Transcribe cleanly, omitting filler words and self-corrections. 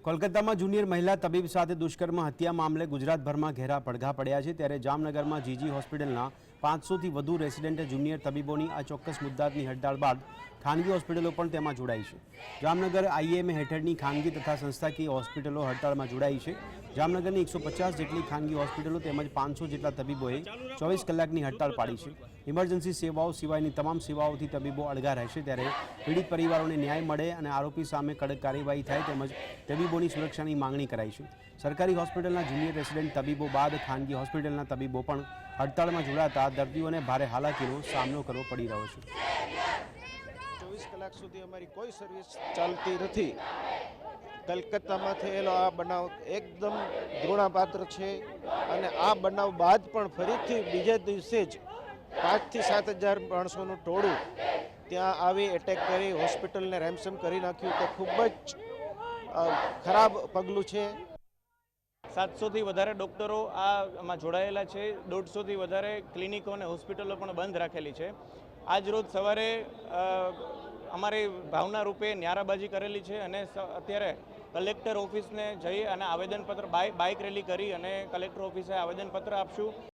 કોલકાતામાં જુનિયર મહિલા તબીબ સાથે દુષ્કર્મ હત્યા મામલે ગુજરાતભરમાં ઘેરા પડઘા પડ્યા છે। ત્યારે જામનગરમાં જીજી હોસ્પિટલના 500થી વધુ રેસિડેન્ટ જુનિયર તબીબોની આ ચોક્કસ મુદ્દાની હડતાળ બાદ ખાનગી હોસ્પિટલો પણ તેમાં જોડાઈ છે। જામનગર આઈએમએ હેઠળની ખાનગી તથા સંસ્થાકીય હોસ્પિટલો હડતાળમાં જોડાઈ છે। જામનગરની 150 જેટલી ખાનગી હોસ્પિટલો તેમજ 500 જેટલા તબીબોએ 24 કલાકની હડતાળ પાડી છે। ઇમરજન્સી સેવાઓ સિવાયની તમામ સેવાઓથી તબીબો અળગા રહેશે। ત્યારે પીડિત પરિવારોને ન્યાય મળે અને આરોપી સામે કડક કાર્યવાહી થાય તેમજ તબીબોની સુરક્ષાની માંગણી કરાઈ છે। સરકારી હોસ્પિટલના જુનિયર રેસિડેન્ટ તબીબો બાદ ખાનગી હોસ્પિટલના તબીબો પણ હડતાળમાં જોડાતા દર્દીઓને ભારે હાલાકીનો સામનો કરવો પડી રહ્યો છે। 24 કલાક સુધી અમારી કોઈ સર્વિસ ચાલતી નથી। કલકત્તામાં થયેલો આ બનાવ એકદમ ઘૃણાપાત્ર છે અને આ બનાવ બાદ પણ ફરીથી બીજા દિવસે જ 5 થી 7,000 માણસોનું ટોળું ત્યાં આવી એટેક કરી હોસ્પિટલને રેન્સમ કરી નાખ્યું તો ખૂબ જ ખરાબ પગલું છે। 700થી વધારે ડૉક્ટરો આમાં જોડાયેલા છે। 150થી વધારે ક્લિનિકો અને હોસ્પિટલો પણ બંધ રાખેલી છે। આજ રોજ સવારે અમારી ભાવના રૂપે નારાબાજી કરેલી છે અને અત્યારે કલેક્ટર ઓફિસને જઈ અને આવેદનપત્ર બાઇક રેલી કરી અને કલેક્ટર ઓફિસે આવેદનપત્ર આપશું।